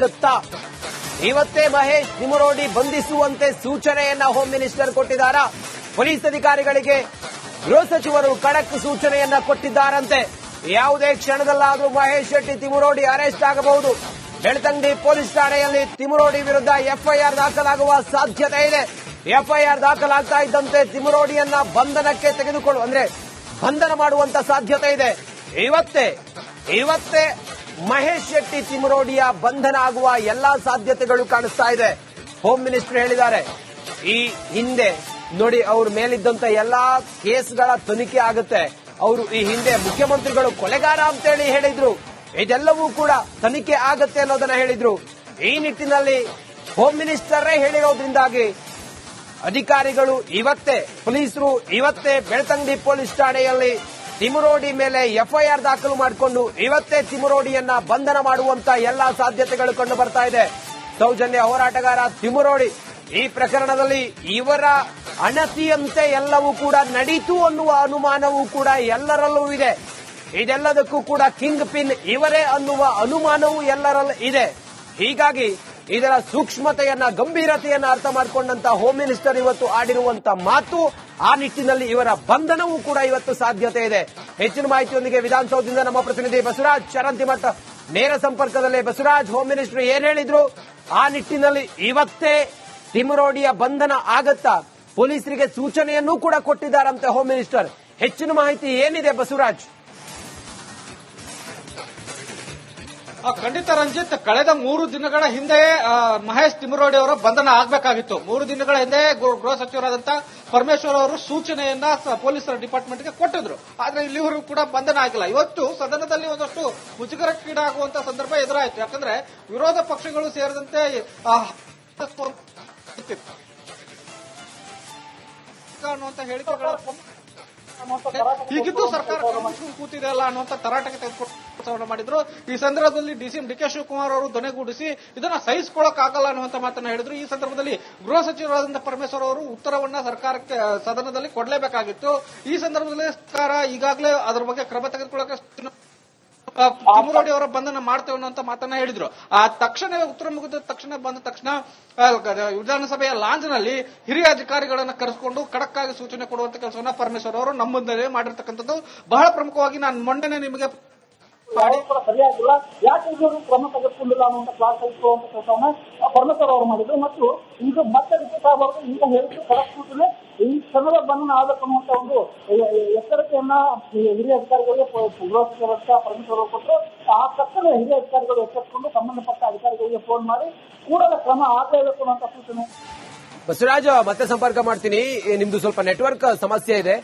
ಆಗುತ್ತಾ? ಇವತ್ತೇ ಮಹೇಶ್ ತಿಮರೋಡಿ ಬಂಧಿಸುವಂತೆ ಸೂಚನೆಯನ್ನ ಹೋಮ್ ಮಿನಿಸ್ಟರ್ ಕೊಟ್ಟಿದ್ದಾರಾ? ಪೊಲೀಸ್ ಅಧಿಕಾರಿಗಳಿಗೆ ಗೃಹ ಸಚಿವರು ಖಡಕ್ ಸೂಚನೆಯನ್ನ ಕೊಟ್ಟಿದ್ದಾರಂತೆ. ಯಾವುದೇ ಕ್ಷಣದಲ್ಲಾದರೂ ಮಹೇಶ್ ಶೆಟ್ಟಿ ತಿಮರೋಡಿ ಅರೆಸ್ಟ್ ಆಗಬಹುದು. ಬೆಳ್ತಂಗಡಿ ಪೊಲೀಸ್ ಠಾಣೆಯಲ್ಲಿ ತಿಮರೋಡಿ ವಿರುದ್ಧ ಎಫ್ಐಆರ್ ದಾಖಲಾಗುವ ಸಾಧ್ಯತೆ ಇದೆ. ಎಫ್ಐಆರ್ ದಾಖಲಾಗ್ತಾ ಇದ್ದಂತೆ ತಿಮರೋಡಿಯನ್ನ ಬಂಧನಕ್ಕೆ ಬಂಧನ ಮಾಡುವಂತ ಸಾಧ್ಯತೆ ಇದೆ. ಇವತ್ತೇ ಮಹೇಶ್ ಶೆಟ್ಟಿ ತಿಮರೋಡಿಯ ಬಂಧನ ಆಗುವ ಎಲ್ಲಾ ಸಾಧ್ಯತೆಗಳು ಕಾಣಿಸ್ತಾ ಇದೆ. ಹೋಮ್ ಮಿನಿಸ್ಟರ್ ಹೇಳಿದ್ದಾರೆ, ಈ ಹಿಂದೆ ನೋಡಿ ಅವ್ರ ಮೇಲಿದ್ದಂತ ಎಲ್ಲಾ ಕೇಸ್ಗಳ ತನಿಖೆ ಆಗುತ್ತೆ. ಅವರು ಈ ಹಿಂದೆ ಮುಖ್ಯಮಂತ್ರಿಗಳು ಕೊಲೆಗಾರ ಅಂತೇಳಿ ಹೇಳಿದ್ರು. ಇದೆಲ್ಲವೂ ಕೂಡ ತನಿಖೆ ಆಗುತ್ತೆ ಅನ್ನೋದನ್ನ ಹೇಳಿದ್ರು. ಈ ನಿಟ್ಟಿನಲ್ಲಿ ಹೋಮ್ ಮಿನಿಸ್ಟರೇ ಹೇಳಿರೋದ್ರಿಂದಾಗಿ ಅಧಿಕಾರಿಗಳು ಪೊಲೀಸರು ಇವತ್ತೇ ಬೆಳ್ತಂಗಡಿ ಪೊಲೀಸ್ ಠಾಣೆಯಲ್ಲಿ ತಿಮರೋಡಿ ಮೇಲೆ ಎಫ್ಐಆರ್ ದಾಖಲು ಮಾಡಿಕೊಂಡು ಇವತ್ತೇ ತಿಮರೋಡಿಯನ್ನ ಬಂಧನ ಮಾಡುವಂತ ಎಲ್ಲಾ ಸಾಧ್ಯತೆಗಳು ಕಂಡು ಬರ್ತಾ ಇದೆ. ಸೌಜನ್ಯ ಹೋರಾಟಗಾರ ತಿಮರೋಡಿ ಈ ಪ್ರಕರಣದಲ್ಲಿ ಇವರ ಅಣತಿಯಂತೆ ಎಲ್ಲವೂ ಕೂಡ ನಡೀತು ಅನ್ನುವ ಅನುಮಾನವೂ ಕೂಡ ಎಲ್ಲರಲ್ಲೂ ಇದೆ. ಇದೆಲ್ಲದಕ್ಕೂ ಕೂಡ ಕಿಂಗ್ ಪಿನ್ ಇವರೇ ಅನ್ನುವ ಅನುಮಾನವೂ ಎಲ್ಲರಲ್ಲೂ ಇದೆ. ಹೀಗಾಗಿ ಇದರ ಸೂಕ್ಷ್ಮತೆಯನ್ನ ಗಂಭೀರತೆಯನ್ನ ಅರ್ಥ ಮಾಡಿಕೊಂಡಂತ ಹೋಮ್ ಮಿನಿಸ್ಟರ್ ಇವತ್ತು ಆಡಿರುವಂತ ಮಾತು, ಆ ನಿಟ್ಟಿನಲ್ಲಿ ಇವರ ಬಂಧನವೂ ಕೂಡ ಇವತ್ತು ಸಾಧ್ಯತೆ ಇದೆ. ಹೆಚ್ಚಿನ ಮಾಹಿತಿಯೊಂದಿಗೆ ವಿಧಾನಸೌಧದಿಂದ ನಮ್ಮ ಪ್ರತಿನಿಧಿ ಬಸವರಾಜ್ ಚರಂತಿಮಠ ನೇರ ಸಂಪರ್ಕದಲ್ಲಿ. ಬಸವರಾಜ್, ಹೋಮ್ ಮಿನಿಸ್ಟರ್ ಏನ್ ಹೇಳಿದ್ರು? ಆ ನಿಟ್ಟಿನಲ್ಲಿ ಇವತ್ತೇ ತಿಮರೋಡಿಯ ಬಂಧನ ಆಗತ್ತಾ? ಪೊಲೀಸರಿಗೆ ಸೂಚನೆಯನ್ನೂ ಕೂಡ ಕೊಟ್ಟಿದ್ದಾರಂತೆ ಹೋಮ್ ಮಿನಿಸ್ಟರ್. ಹೆಚ್ಚಿನ ಮಾಹಿತಿ ಏನಿದೆ ಬಸವರಾಜ್? ಖಂಡಿತ ರಂಜಿತ್, ಕಳೆದ 3 ದಿನಗಳ ಹಿಂದೆ ಮಹೇಶ್ ತಿಮರೋಡಿ ಅವರ ಬಂಧನ ಆಗಬೇಕಾಗಿತ್ತು. 3 ದಿನಗಳ ಹಿಂದೆ ಗೃಹ ಸಚಿವರಾದಂತಹ ಪರಮೇಶ್ವರ್ ಅವರು ಸೂಚನೆಯನ್ನ ಪೊಲೀಸರ ಡಿಪಾರ್ಟ್ಮೆಂಟ್ಗೆ ಕೊಟ್ಟಿದ್ರು. ಆದ್ರೆ ಇಲ್ಲಿವರೆಗೂ ಕೂಡ ಬಂಧನ ಆಗಿಲ್ಲ. ಇವತ್ತು ಸದನದಲ್ಲಿ ಒಂದಷ್ಟು ಮುಜುಗರಕ್ಕೀಡಾಗುವಂತಹ ಸಂದರ್ಭ ಎದುರಾಯಿತು. ಯಾಕಂದ್ರೆ ವಿರೋಧ ಪಕ್ಷಗಳು ಸೇರಿದಂತೆ ಅನ್ನುವಂತ ಹೇಳಿಕೆಗಳ ಹೀಗಿದ್ದು ಸರ್ಕಾರ ಕೂತಿದೆ ಅಲ್ಲ ಅನ್ನುವಂತ ತರಾಟೆಗೆ ತೆಗೆದುಕೊಂಡು ಮಾಡಿದ್ರು. ಈ ಸಂದರ್ಭದಲ್ಲಿ ಡಿಸಿಎಂ ಡಿಕೆ ಶಿವಕುಮಾರ್ ಅವರು ಧ್ವನಿಗೂಡಿಸಿ ಇದನ್ನ ಸಹಿಸಿಕೊಳ್ಳಕ್ಕಾಗಲ್ಲ ಅನ್ನುವಂತ ಮಾತನ್ನ ಹೇಳಿದ್ರು. ಈ ಸಂದರ್ಭದಲ್ಲಿ ಗೃಹ ಸಚಿವರಾದಂತಹ ಪರಮೇಶ್ವರ್ ಅವರು ಉತ್ತರವನ್ನ ಸರ್ಕಾರಕ್ಕೆ ಸದನದಲ್ಲಿ ಕೊಡಲೇಬೇಕಾಗಿತ್ತು. ಈ ಸಂದರ್ಭದಲ್ಲಿ ಸರ್ಕಾರ ಈಗಾಗಲೇ ಅದರ ಬಗ್ಗೆ ಕ್ರಮ ತೆಗೆದುಕೊಳ್ಳಕ್ಕೆ ತಿಮರೋಡಿ ಅವರ ಬಂಧನ ಮಾಡ್ತೇವೆ ಅನ್ನುವಂತ ಮಾತನ್ನ ಹೇಳಿದ್ರು. ಆ ತಕ್ಷಣವೇ ಉತ್ತರ ಮುಗಿದ ತಕ್ಷಣ ವಿಧಾನಸಭೆಯ ಲಾಂಜ್ನಲ್ಲಿ ಹಿರಿಯ ಅಧಿಕಾರಿಗಳನ್ನ ಕರೆಸಿಕೊಂಡು ಖಡಕ್ ಆಗಿ ಸೂಚನೆ ಕೊಡುವಂತ ಕೆಲಸವನ್ನ ಪರಮೇಶ್ವರ್ ಅವರು ನಮ್ಮ ಮುಂದೆ ಮಾಡಿರ್ತಕ್ಕಂಥದ್ದು ಬಹಳ ಪ್ರಮುಖವಾಗಿ ನಾನು ಮೊನ್ನೆ ನಿಮಗೆ ಸರಿಯಾಗಿಲ್ಲ, ಯಾಕೆ ಇವರು ಕ್ರಮ ತೆಗೆದುಕೊಂಡಿಲ್ಲ ಅನ್ನುವಂತ ಕ್ಲಾಸ್ ಇಟ್ಟುವಂತ ಕೆಲಸವನ್ನ ಪರಮೇಶ್ವರ್ ಅವರು ಮಾಡಿದ್ರು. ಮತ್ತು ಇದು ಮತ್ತೆ ರಿಪೀಟ್ ಆಗಬಾರ್ದು, ಈಗ ಹೇಳಿದ್ರು ಖಡಕ್ ಸೂಚನೆ ಈ ಕ್ಷಣದ ಬಂಧನ ಆಗಬೇಕು ಅನ್ನುವಂತ ಒಂದು ಎಚ್ಚರಿಕೆಯನ್ನ ಹಿರಿಯ ಅಧಿಕಾರಿಗಳಿಗೆ ಗೃಹ ಸಚಿವ ಪರಮೇಶ್ವರ್ ಅವರು ಕೊಟ್ಟರು. ಆ ತಕ್ಷಣ ಹಿರಿಯ ಅಧಿಕಾರಿಗಳು ಎಚ್ಚರಿಸಿಕೊಂಡು ಸಂಬಂಧಪಟ್ಟ ಅಧಿಕಾರಿಗಳಿಗೆ ಫೋನ್ ಮಾಡಿ ಕೂಡಲೇ ಕ್ರಮ ಆಗಲೇಬೇಕು ಅನ್ನುವಂತ ಸೂಚನೆ. ಬಸವರಾಜ್, ಮತ್ತೆ ಸಂಪರ್ಕ ಮಾಡ್ತೀನಿ. ನಿಮ್ದು ಸ್ವಲ್ಪ ನೆಟ್ವರ್ಕ್ ಸಮಸ್ಯೆ ಇದೆ.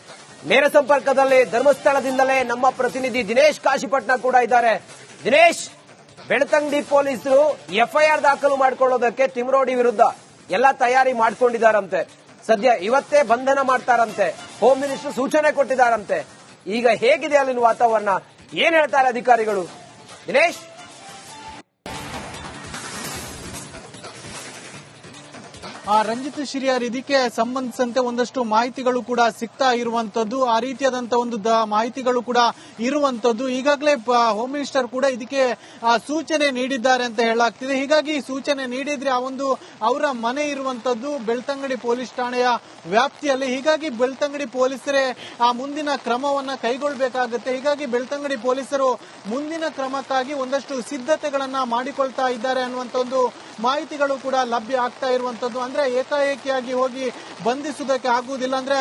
ನೇರ ಸಂಪರ್ಕದಲ್ಲಿ ಧರ್ಮಸ್ಥಳದಿಂದಲೇ ನಮ್ಮ ಪ್ರತಿನಿಧಿ ದಿನೇಶ್ ಕಾಶಿಪಟ್ನ ಕೂಡ ಇದ್ದಾರೆ. ದಿನೇಶ್, ಬೆಳ್ತಂಗಡಿ ಪೊಲೀಸರು ಎಫ್ಐಆರ್ ದಾಖಲು ಮಾಡಿಕೊಳ್ಳೋದಕ್ಕೆ ತಿಮರೋಡಿ ವಿರುದ್ಧ ಎಲ್ಲ ತಯಾರಿ ಮಾಡ್ಕೊಂಡಿದ್ದಾರಂತೆ. ಸದ್ಯ ಇವತ್ತೇ ಬಂಧನ ಮಾಡ್ತಾರಂತೆ. ಹೋಮ್ ಮಿನಿಸ್ಟರ್ ಸೂಚನೆ ಕೊಟ್ಟಿದ್ದಾರಂತೆ. ಈಗ ಹೇಗಿದೆ ಅಲ್ಲಿನ ವಾತಾವರಣ? ಏನ್ ಹೇಳ್ತಾರೆ ಅಧಿಕಾರಿಗಳು? ದಿನೇಶ್, ರಂಜಿತ್ ಶಿರಿಯಾರ್, ಇದಕ್ಕೆ ಸಂಬಂಧಿಸಿದಂತೆ ಒಂದಷ್ಟು ಮಾಹಿತಿಗಳು ಕೂಡ ಸಿಗ್ತಾ ಇರುವಂತದ್ದು, ಆ ರೀತಿಯಾದಂತಹ ಒಂದು ಮಾಹಿತಿಗಳು ಕೂಡ ಇರುವಂತದ್ದು. ಈಗಾಗಲೇ ಹೋಮ್ ಮಿನಿಸ್ಟರ್ ಕೂಡ ಇದಕ್ಕೆ ಸೂಚನೆ ನೀಡಿದ್ದಾರೆ ಅಂತ ಹೇಳಲಾಗ್ತಿದೆ. ಹೀಗಾಗಿ ಸೂಚನೆ ನೀಡಿದ್ರೆ ಆ ಒಂದು ಅವರ ಮನೆ ಇರುವಂತದ್ದು ಬೆಳ್ತಂಗಡಿ ಪೊಲೀಸ್ ಠಾಣೆಯ ವ್ಯಾಪ್ತಿಯಲ್ಲಿ. ಹೀಗಾಗಿ ಬೆಳ್ತಂಗಡಿ ಪೊಲೀಸರೇ ಆ ಮುಂದಿನ ಕ್ರಮವನ್ನ ಕೈಗೊಳ್ಳಬೇಕಾಗುತ್ತೆ. ಹೀಗಾಗಿ ಬೆಳ್ತಂಗಡಿ ಪೊಲೀಸರು ಮುಂದಿನ ಕ್ರಮಕ್ಕಾಗಿ ಒಂದಷ್ಟು ಸಿದ್ಧತೆಗಳನ್ನ ಮಾಡಿಕೊಳ್ತಾ ಇದ್ದಾರೆ ಅನ್ನುವಂತ ಒಂದು ಮಾಹಿತಿಗಳು ಕೂಡ ಲಭ್ಯ ಆಗ್ತಾ ಇರುವಂತದ್ದು. ಅಂದ್ರೆ ಏಕಾಏಕಿಯಾಗಿ ಹೋಗಿ ಬಂಧಿಸುವುದಕ್ಕೆ ಆಗುವುದಿಲ್ಲ, ಅಂದ್ರೆ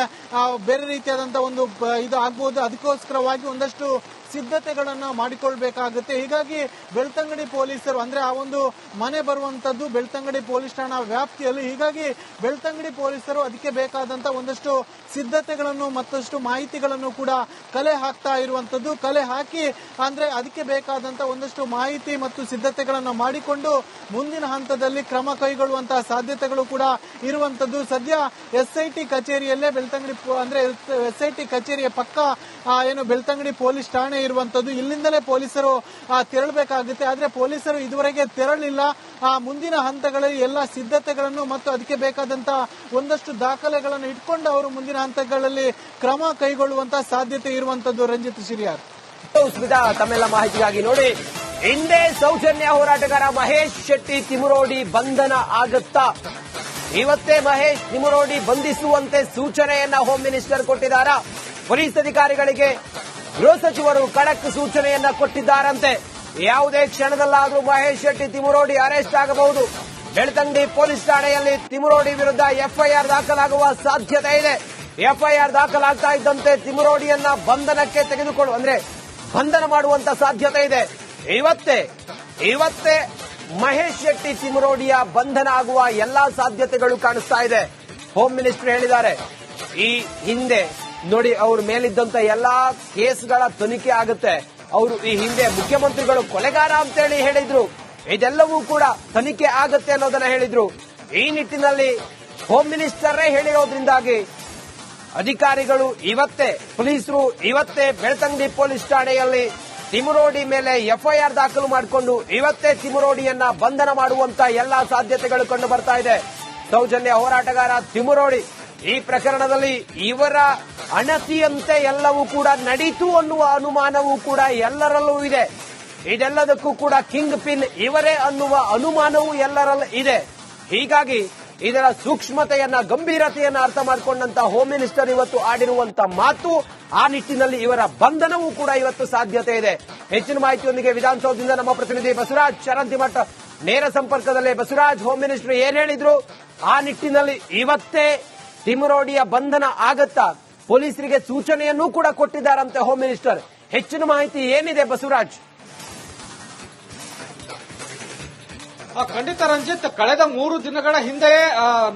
ಬೇರೆ ರೀತಿಯಾದಂತಹ ಒಂದು ಇದು ಆಗಬಹುದು. ಅದಕ್ಕೋಸ್ಕರವಾಗಿ ಒಂದಷ್ಟು ಸಿದ್ಧತೆಗಳನ್ನ ಮಾಡಿಕೊಳ್ಬೇಕಾಗುತ್ತೆ. ಹೀಗಾಗಿ ಬೆಳ್ತಂಗಡಿ ಪೊಲೀಸರು ಅಂದ್ರೆ ಆ ಒಂದು ಮನೆ ಬರುವಂತದ್ದು ಬೆಳ್ತಂಗಡಿ ಪೊಲೀಸ್ ಠಾಣಾ ವ್ಯಾಪ್ತಿಯಲ್ಲಿ. ಹೀಗಾಗಿ ಬೆಳ್ತಂಗಡಿ ಪೊಲೀಸರು ಅದಕ್ಕೆ ಬೇಕಾದಂತಹ ಒಂದಷ್ಟು ಸಿದ್ಧತೆಗಳನ್ನು ಮತ್ತಷ್ಟು ಮಾಹಿತಿಗಳನ್ನು ಕೂಡ ಕಲೆ ಹಾಕ್ತಾ ಇರುವಂತದ್ದು. ಕಲೆ ಹಾಕಿ ಅಂದ್ರೆ ಅದಕ್ಕೆ ಬೇಕಾದಂತಹ ಒಂದಷ್ಟು ಮಾಹಿತಿ ಮತ್ತು ಸಿದ್ಧತೆಗಳನ್ನು ಮಾಡಿಕೊಂಡು ಮುಂದಿನ ಹಂತದಲ್ಲಿ ಕ್ರಮ ಕೈಗೊಳ್ಳುವಂತಹ ಸಾಧ್ಯತೆಗಳು ಕೂಡ ಇರುವಂತದ್ದು. ಸದ್ಯ ಎಸ್ಐಟಿ ಕಚೇರಿಯಲ್ಲೇ ಬೆಳ್ತಂಗಡಿ ಅಂದ್ರೆ ಎಸ್ಐಟಿ ಕಚೇರಿಯ ಪಕ್ಕ ಏನು ಬೆಳ್ತಂಗಡಿ ಪೊಲೀಸ್ ಠಾಣೆ ಇರುವಂತದ್ದು. ಇಲ್ಲಿಂದಲೇ ಪೊಲೀಸರು ತೆರಳಬೇಕಾಗುತ್ತೆ. ಆದ್ರೆ ಪೊಲೀಸರು ಇದುವರೆಗೆ ತೆರಳಿಲ್ಲ. ಮುಂದಿನ ಹಂತಗಳಲ್ಲಿ ಎಲ್ಲ ಸಿದ್ಧತೆಗಳನ್ನು ಮತ್ತು ಅದಕ್ಕೆ ಬೇಕಾದಂತಹ ಒಂದಷ್ಟು ದಾಖಲೆಗಳನ್ನು ಇಟ್ಕೊಂಡು ಅವರು ಮುಂದಿನ ಹಂತಗಳಲ್ಲಿ ಕ್ರಮ ಕೈಗೊಳ್ಳುವಂತಹ ಸಾಧ್ಯತೆ ಇರುವಂತದ್ದು. ರಂಜಿತ್ ಶಿರಿಯಾರ್, ಸ್ಮಿತಾ, ತಮ್ಮೆಲ್ಲ ಮಾಹಿತಿಗಾಗಿ ನೋಡಿ ಹಿಂದೆ ಸೌಜನ್ಯ ಹೋರಾಟಗಾರ ಮಹೇಶ್ ಶೆಟ್ಟಿ ತಿಮುರೋಡಿ ಬಂಧನ ಆಗುತ್ತಾ? ಇವತ್ತೇ ಮಹೇಶ್ ತಿಮುರೋಡಿ ಬಂಧಿಸುವಂತೆ ಸೂಚನೆಯನ್ನ ಹೋಮ್ ಮಿನಿಸ್ಟರ್ ಕೊಟ್ಟಿದ್ದಾರಾ? ಪೊಲೀಸ್ ಅಧಿಕಾರಿಗಳಿಗೆ ಗೃಹ ಸಚಿವರು ಖಡಕ್ ಸೂಚನೆಯನ್ನ ಕೊಟ್ಟಿದ್ದಾರಂತೆ. ಯಾವುದೇ ಕ್ಷಣದಲ್ಲಾದರೂ ಮಹೇಶ್ ಶೆಟ್ಟಿ ತಿಮುರೋಡಿ ಅರೆಸ್ಟ್ ಆಗಬಹುದು. ಬೆಳ್ತಂಗಡಿ ಪೊಲೀಸ್ ಠಾಣೆಯಲ್ಲಿ ತಿಮುರೋಡಿ ವಿರುದ್ಧ ಎಫ್ಐಆರ್ ದಾಖಲಾಗುವ ಸಾಧ್ಯತೆ ಇದೆ. ಎಫ್ಐಆರ್ ದಾಖಲಾಗ್ತಾ ಇದ್ದಂತೆ ತಿಮುರೋಡಿಯನ್ನ ಬಂಧನಕ್ಕೆ ಬಂಧನ ಮಾಡುವಂತ ಸಾಧ್ಯತೆ ಇದೆ. ಇವತ್ತೇ ಮಹೇಶ್ ಶೆಟ್ಟಿ ತಿಮುರೋಡಿಯ ಬಂಧನ ಆಗುವ ಎಲ್ಲಾ ಸಾಧ್ಯತೆಗಳು ಕಾಣಿಸ್ತಾ ಇದೆ. ಹೋಮ್ ಮಿನಿಸ್ಟರ್ ಹೇಳಿದ್ದಾರೆ, ಈ ಹಿಂದೆ ನೋಡಿ ಅವ್ರ ಮೇಲಿದ್ದಂತ ಎಲ್ಲಾ ಕೇಸ್ಗಳ ತನಿಖೆ ಆಗುತ್ತೆ. ಅವರು ಈ ಹಿಂದೆ ಮುಖ್ಯಮಂತ್ರಿಗಳು ಕೊಲೆಗಾರ ಅಂತೇಳಿ ಹೇಳಿದ್ರು. ಇದೆಲ್ಲವೂ ಕೂಡ ತನಿಖೆ ಆಗುತ್ತೆ ಅನ್ನೋದನ್ನ ಹೇಳಿದ್ರು. ಈ ನಿಟ್ಟಿನಲ್ಲಿ ಹೋಮ್ ಮಿನಿಸ್ಟರೇ ಹೇಳಿರೋದ್ರಿಂದಾಗಿ ಅಧಿಕಾರಿಗಳು ಪೊಲೀಸರು ಇವತ್ತೇ ಬೆಳ್ತಂಗಡಿ ಪೊಲೀಸ್ ಠಾಣೆಯಲ್ಲಿ ತಿಮುರೋಡಿ ಮೇಲೆ ಎಫ್ಐಆರ್ ದಾಖಲು ಮಾಡಿಕೊಂಡು ಇವತ್ತೇ ತಿಮುರೋಡಿಯನ್ನ ಬಂಧನ ಮಾಡುವಂತ ಎಲ್ಲಾ ಸಾಧ್ಯತೆಗಳು ಕಂಡು ಬರ್ತಾ ಇದೆ. ಸೌಜನ್ಯ ಹೋರಾಟಗಾರ ತಿಮುರೋಡಿ ಈ ಪ್ರಕರಣದಲ್ಲಿ ಇವರ ಅಣತಿಯಂತೆ ಎಲ್ಲವೂ ಕೂಡ ನಡೀತು ಅನ್ನುವ ಅನುಮಾನವೂ ಕೂಡ ಎಲ್ಲರಲ್ಲೂ ಇದೆ. ಇದೆಲ್ಲದಕ್ಕೂ ಕೂಡ ಕಿಂಗ್ ಪಿನ್ ಇವರೇ ಅನ್ನುವ ಅನುಮಾನವೂ ಎಲ್ಲರಲ್ಲೂ ಇದೆ. ಹೀಗಾಗಿ ಇದರ ಸೂಕ್ಷ್ಮತೆಯನ್ನ ಗಂಭೀರತೆಯನ್ನ ಅರ್ಥ ಮಾಡಿಕೊಂಡಂತ ಹೋಮ್ ಮಿನಿಸ್ಟರ್ ಇವತ್ತು ಆಡಿರುವಂತ ಮಾತು, ಆ ನಿಟ್ಟಿನಲ್ಲಿ ಇವರ ಬಂಧನವೂ ಕೂಡ ಇವತ್ತು ಸಾಧ್ಯತೆ ಇದೆ. ಹೆಚ್ಚಿನ ಮಾಹಿತಿಯೊಂದಿಗೆ ವಿಧಾನಸೌಧದಿಂದ ನಮ್ಮ ಪ್ರತಿನಿಧಿ ಬಸವರಾಜ್ ಚರಂತಿಮಠ ನೇರ ಸಂಪರ್ಕದಲ್ಲೇ. ಬಸವರಾಜ್, ಹೋಮ್ ಮಿನಿಸ್ಟರ್ ಏನ್ ಹೇಳಿದ್ರು? ಆ ನಿಟ್ಟಿನಲ್ಲಿ ಇವತ್ತೇ ತಿಮುರೋಡಿಯ ಬಂಧನ ಆಗತ್ತಾ? ಪೊಲೀಸರಿಗೆ ಸೂಚನೆಯನ್ನೂ ಕೂಡ ಕೊಟ್ಟಿದ್ದಾರಂತೆ ಹೋಮ್ ಮಿನಿಸ್ಟರ್. ಹೆಚ್ಚಿನ ಮಾಹಿತಿ ಏನಿದೆ ಬಸವರಾಜ್? ಖಂಡಿತ ರಂಜಿತ್, ಕಳೆದ 3 ದಿನಗಳ ಹಿಂದೆ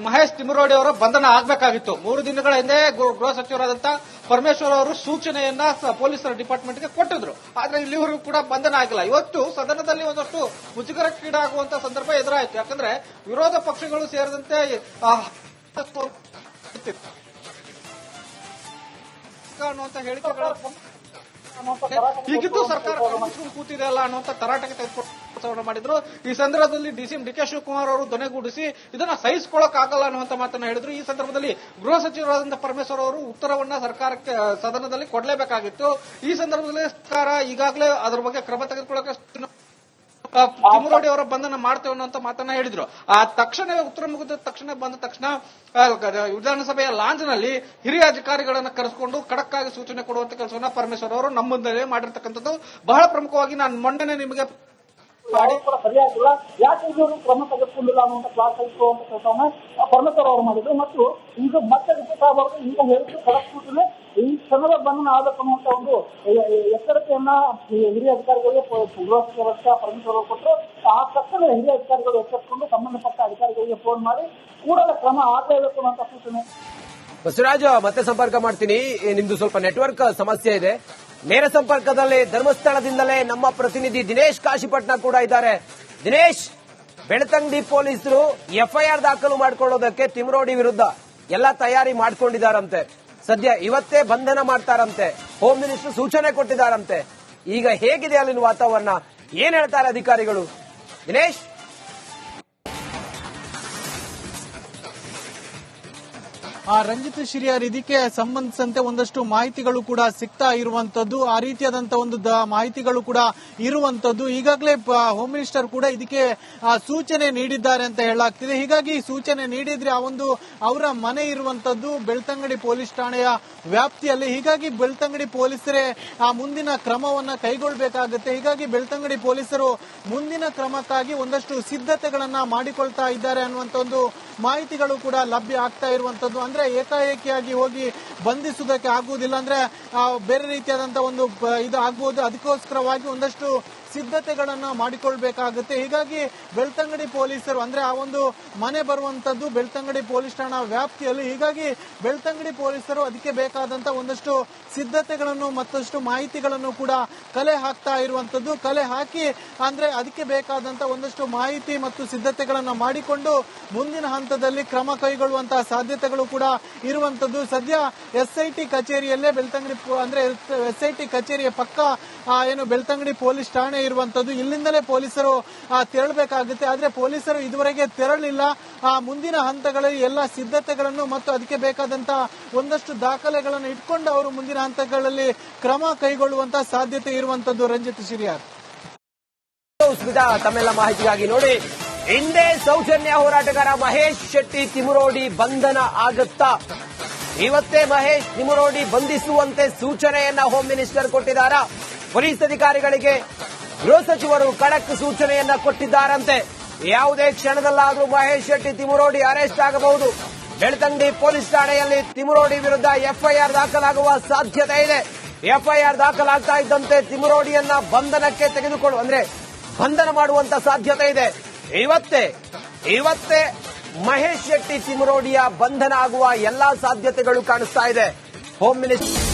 ಮಹೇಶ್ ತಿಮುರೋಡಿ ಅವರ ಬಂಧನ ಆಗಬೇಕಾಗಿತ್ತು. 3 ದಿನಗಳ ಹಿಂದೆ ಗೃಹ ಸಚಿವರಾದಂತಹ ಪರಮೇಶ್ವರ್ ಅವರು ಸೂಚನೆಯನ್ನ ಪೊಲೀಸರ ಡಿಪಾರ್ಟ್ಮೆಂಟ್ಗೆ ಕೊಟ್ಟಿದ್ರು. ಆದ್ರೆ ಇಲ್ಲಿವರೆಗೂ ಕೂಡ ಬಂಧನ ಆಗಿಲ್ಲ. ಇವತ್ತು ಸದನದಲ್ಲಿ ಒಂದಷ್ಟು ಮುಜುಗರಕ್ಕೀಡಾಗುವಂತ ಸಂದರ್ಭ ಎದುರಾಯಿತು. ಯಾಕಂದ್ರೆ ವಿರೋಧ ಪಕ್ಷಗಳು ಸೇರಿದಂತೆ ಅನ್ನುವಂತ ಹೇಳಿಕೆಗಳ ಹೀಗಿದ್ದು ಸರ್ಕಾರ ಕೂತಿದೆ ಅಲ್ಲ ಅನ್ನುವಂತ ತರಾಟೆಗೆ ತೆಗೆದುಕೊಂಡು ಮಾಡಿದ್ರು. ಈ ಸಂದರ್ಭದಲ್ಲಿ ಡಿಸಿಎಂ ಡಿ ಕೆ ಶಿವಕುಮಾರ್ ಅವರು ಧ್ವನಿಗೂಡಿಸಿ ಇದನ್ನ ಸಹಿಸಿಕೊಳ್ಳಕ್ ಆಗಲ್ಲ ಅನ್ನುವಂತ ಮಾತನ್ನ ಹೇಳಿದ್ರು. ಈ ಸಂದರ್ಭದಲ್ಲಿ ಗೃಹ ಸಚಿವರಾದಂತಹ ಪರಮೇಶ್ವರ್ ಅವರು ಉತ್ತರವನ್ನ ಸರ್ಕಾರಕ್ಕೆ ಸದನದಲ್ಲಿ ಕೊಡಲೇಬೇಕಾಗಿತ್ತು. ಈ ಸಂದರ್ಭದಲ್ಲಿ ಸರ್ಕಾರ ಈಗಾಗಲೇ ಅದರ ಬಗ್ಗೆ ಕ್ರಮ ತೆಗೆದುಕೊಳ್ಳಕ್ಕೆ ತಿಮುರೋಡಿ ಅವರ ಬಂಧನ ಮಾಡ್ತೇವೆ ಅನ್ನುವಂತ ಮಾತನ್ನ ಹೇಳಿದ್ರು. ಆ ತಕ್ಷಣ ಉತ್ತರ ಮುಗಿದ ತಕ್ಷಣ ಬಂದ ತಕ್ಷಣ ವಿಧಾನಸಭೆಯ ಲಾಂಜ್ನಲ್ಲಿ ಹಿರಿಯ ಅಧಿಕಾರಿಗಳನ್ನ ಕರೆಸಿಕೊಂಡು ಖಡಕ್ ಆಗಿ ಸೂಚನೆ ಕೊಡುವಂತ ಕೆಲಸವನ್ನ ಪರಮೇಶ್ವರ್ ಅವರು ನಮ್ಮ ಮುಂದೆ ಮಾಡಿರ್ತಕ್ಕಂಥದ್ದು ಬಹಳ ಪ್ರಮುಖವಾಗಿ ನಾನು ಮೊನ್ನೆ ನಿಮಗೆ ಸರಿಯಾಗಿಲ್ಲ, ಯಾಕೆ ಇವರು ಕ್ರಮ ತೆಗೆದುಕೊಂಡಿಲ್ಲ ಅನ್ನುವಂತ ಕ್ಲಾಸ್ ಇರುವಂತ ಕೆಲಸವನ್ನ ಪರಮೇಶ್ವರ್ ಅವರು ಮಾಡಿದ್ರು. ಮತ್ತು ಈಗ ಮತ್ತೆ ರಿಪೀಟ್ ಆಗಬಾರ್ದು, ಈಗ ಹೇಳಿದ್ರು ಖಡಕ್ ಸೂಚನೆ ಈ ಕ್ಷಣದ ಬಂಧನ ಆಗಬೇಕು ಅನ್ನುವಂತ ಒಂದು ಎಚ್ಚರಿಕೆಯನ್ನ ಹಿರಿಯ ಅಧಿಕಾರಿಗಳಿಗೆ ಗೃಹ ಸಚಿವ ಪರಮೇಶ್ವರ್ ಅವರು ಕೊಟ್ಟರು. ಆ ತಕ್ಷಣ ಹಿರಿಯ ಅಧಿಕಾರಿಗಳು ಎಚ್ಚರಿಸಿಕೊಂಡು ಸಂಬಂಧಪಟ್ಟ ಅಧಿಕಾರಿಗಳಿಗೆ ಫೋನ್ ಮಾಡಿ ಕೂಡಲೇ ಕ್ರಮ ಆಗಲೇಬೇಕು ಅನ್ನುವಂತ ಸೂಚನೆ. ಬಸವರಾಜ್, ಮತ್ತೆ ಸಂಪರ್ಕ ಮಾಡ್ತೀನಿ. ನಿಮ್ದು ಸ್ವಲ್ಪ ನೆಟ್ವರ್ಕ್ ಸಮಸ್ಯೆ ಇದೆ. ನೇರ ಸಂಪರ್ಕದಲ್ಲಿ ಧರ್ಮಸ್ಥಳದಿಂದಲೇ ನಮ್ಮ ಪ್ರತಿನಿಧಿ ದಿನೇಶ್ ಕಾಶಿಪಟ್ನ ಕೂಡ ಇದ್ದಾರೆ. ದಿನೇಶ್, ಬೆಳ್ತಂಗಡಿ ಪೊಲೀಸರು ಎಫ್ಐಆರ್ ದಾಖಲು ಮಾಡಿಕೊಳ್ಳೋದಕ್ಕೆ ತಿಮುರೋಡಿ ವಿರುದ್ಧ ಎಲ್ಲ ತಯಾರಿ ಮಾಡ್ಕೊಂಡಿದ್ದಾರಂತೆ. ಸದ್ಯ ಇವತ್ತೇ ಬಂಧನ ಮಾಡ್ತಾರಂತೆ. ಹೋಮ್ ಮಿನಿಸ್ಟರ್ ಸೂಚನೆ ಕೊಟ್ಟಿದ್ದಾರಂತೆ. ಈಗ ಹೇಗಿದೆ ಅಲ್ಲಿನ ವಾತಾವರಣ? ಏನ್ ಹೇಳ್ತಾರೆ ಅಧಿಕಾರಿಗಳು? ದಿನೇಶ್, ರಂಜಿತ್ ಶಿರಿಯಾರ್, ಇದಕ್ಕೆ ಸಂಬಂಧಿಸಿದಂತೆ ಒಂದಷ್ಟು ಮಾಹಿತಿಗಳು ಕೂಡ ಸಿಗ್ತಾ ಇರುವಂತದ್ದು, ಆ ರೀತಿಯಾದಂತಹ ಒಂದು ಮಾಹಿತಿಗಳು ಕೂಡ ಇರುವಂತದ್ದು. ಈಗಾಗಲೇ ಹೋಮ್ ಮಿನಿಸ್ಟರ್ ಕೂಡ ಇದಕ್ಕೆ ಸೂಚನೆ ನೀಡಿದ್ದಾರೆ ಅಂತ ಹೇಳಲಾಗ್ತಿದೆ. ಹೀಗಾಗಿ ಸೂಚನೆ ನೀಡಿದ್ರೆ ಆ ಒಂದು ಅವರ ಮನೆ ಇರುವಂತದ್ದು ಬೆಳ್ತಂಗಡಿ ಪೊಲೀಸ್ ಠಾಣೆಯ ವ್ಯಾಪ್ತಿಯಲ್ಲಿ. ಹೀಗಾಗಿ ಬೆಳ್ತಂಗಡಿ ಪೊಲೀಸರೇ ಆ ಮುಂದಿನ ಕ್ರಮವನ್ನ ಕೈಗೊಳ್ಳಬೇಕಾಗುತ್ತೆ. ಹೀಗಾಗಿ ಬೆಳ್ತಂಗಡಿ ಪೊಲೀಸರು ಮುಂದಿನ ಕ್ರಮಕ್ಕಾಗಿ ಒಂದಷ್ಟು ಸಿದ್ಧತೆಗಳನ್ನ ಮಾಡಿಕೊಳ್ತಾ ಇದ್ದಾರೆ ಅನ್ನುವಂತ ಒಂದು ಮಾಹಿತಿಗಳು ಕೂಡ ಲಭ್ಯ ಆಗ್ತಾ ಇರುವಂತದ್ದು. ಅಂದ್ರೆ ಏಕಾಏಕಿಯಾಗಿ ಹೋಗಿ ಬಂಧಿಸುವುದಕ್ಕೆ ಆಗುವುದಿಲ್ಲ, ಅಂದ್ರೆ ಬೇರೆ ರೀತಿಯಾದಂತಹ ಒಂದು ಇದು ಆಗಬಹುದು. ಅದಕ್ಕೋಸ್ಕರವಾಗಿ ಒಂದಷ್ಟು ಸಿದ್ಧತೆಗಳನ್ನ ಮಾಡಿಕೊಳ್ಬೇಕಾಗುತ್ತೆ. ಹೀಗಾಗಿ ಬೆಳ್ತಂಗಡಿ ಪೊಲೀಸರು ಅಂದ್ರೆ ಆ ಒಂದು ಮನೆ ಬರುವಂತದ್ದು ಬೆಳ್ತಂಗಡಿ ಪೊಲೀಸ್ ಠಾಣಾ ವ್ಯಾಪ್ತಿಯಲ್ಲಿ. ಹೀಗಾಗಿ ಬೆಳ್ತಂಗಡಿ ಪೊಲೀಸರು ಅದಕ್ಕೆ ಬೇಕಾದಂತಹ ಒಂದಷ್ಟು ಸಿದ್ಧತೆಗಳನ್ನು ಮತ್ತಷ್ಟು ಮಾಹಿತಿಗಳನ್ನು ಕೂಡ ಕಲೆ ಹಾಕ್ತಾ ಇರುವಂತದ್ದು. ಕಲೆ ಹಾಕಿ ಅಂದ್ರೆ ಅದಕ್ಕೆ ಬೇಕಾದಂತಹ ಒಂದಷ್ಟು ಮಾಹಿತಿ ಮತ್ತು ಸಿದ್ಧತೆಗಳನ್ನ ಮಾಡಿಕೊಂಡು ಮುಂದಿನ ಹಂತದಲ್ಲಿ ಕ್ರಮ ಕೈಗೊಳ್ಳುವಂತಹ ಸಾಧ್ಯತೆಗಳು ಕೂಡ ಇರುವಂತದ್ದು. ಸದ್ಯ ಎಸ್ಐಟಿ ಕಚೇರಿಯಲ್ಲೇ ಬೆಳ್ತಂಗಡಿ ಅಂದ್ರೆ ಎಸ್ಐಟಿ ಕಚೇರಿಯ ಪಕ್ಕ ಏನು ಬೆಳ್ತಂಗಡಿ ಪೊಲೀಸ್ ಠಾಣೆ ಇರುವಂತದ್ದು. ಇಲ್ಲಿಂದಲೇ ಪೊಲೀಸರು ತೆರಳಬೇಕಾಗುತ್ತೆ. ಆದ್ರೆ ಪೊಲೀಸರು ಇದುವರೆಗೆ ತೆರಳಿಲ್ಲ. ಮುಂದಿನ ಹಂತಗಳಲ್ಲಿ ಎಲ್ಲ ಸಿದ್ಧತೆಗಳನ್ನು ಮತ್ತು ಅದಕ್ಕೆ ಬೇಕಾದಂತಹ ಒಂದಷ್ಟು ದಾಖಲೆಗಳನ್ನು ಇಟ್ಕೊಂಡು ಅವರು ಮುಂದಿನ ಹಂತಗಳಲ್ಲಿ ಕ್ರಮ ಕೈಗೊಳ್ಳುವಂತಹ ಸಾಧ್ಯತೆ ಇರುವಂತದ್ದು. ರಂಜಿತ್ ಶಿರಿಯಾರ್. ಸ್ಮಿತಾ ತಮ್ಮೆಲ್ಲ ಮಾಹಿತಿಗಾಗಿ ನೋಡಿ, ಹಿಂದೆ ಸೌಜನ್ಯ ಹೋರಾಟಗಾರ ಮಹೇಶ್ ಶೆಟ್ಟಿ ತಿಮುರೋಡಿ ಬಂಧನ ಆಗುತ್ತಾ? ಇವತ್ತೇ ಮಹೇಶ್ ತಿಮುರೋಡಿ ಬಂಧಿಸುವಂತೆ ಸೂಚನೆಯನ್ನ ಹೋಮ್ ಮಿನಿಸ್ಟರ್ ಕೊಟ್ಟಿದ್ದಾರಾ? ಪೊಲೀಸ್ ಅಧಿಕಾರಿಗಳಿಗೆ ಗೃಹ ಸಚಿವರು ಖಡಕ್ ಸೂಚನೆಯನ್ನ ಕೊಟ್ಟಿದ್ದಾರಂತೆ. ಯಾವುದೇ ಕ್ಷಣದಲ್ಲಾದರೂ ಮಹೇಶ್ ಶೆಟ್ಟಿ ತಿಮುರೋಡಿ ಅರೆಸ್ಟ್ ಆಗಬಹುದು. ಬೆಳ್ತಂಗಡಿ ಪೊಲೀಸ್ ಠಾಣೆಯಲ್ಲಿ ತಿಮುರೋಡಿ ವಿರುದ್ಧ ಎಫ್ಐಆರ್ ದಾಖಲಾಗುವ ಸಾಧ್ಯತೆ ಇದೆ. ಎಫ್ಐಆರ್ ದಾಖಲಾಗ್ತಾ ಇದ್ದಂತೆ ತಿಮುರೋಡಿಯನ್ನ ಬಂಧನಕ್ಕೆ ಬಂಧನ ಮಾಡುವಂತ ಸಾಧ್ಯತೆ ಇದೆ. ಇವತ್ತೇ ಮಹೇಶ್ ಶೆಟ್ಟಿ ತಿಮುರೋಡಿಯ ಬಂಧನ ಆಗುವ ಎಲ್ಲಾ ಸಾಧ್ಯತೆಗಳು ಕಾಣಿಸ್ತಾ ಇದೆ. Home minister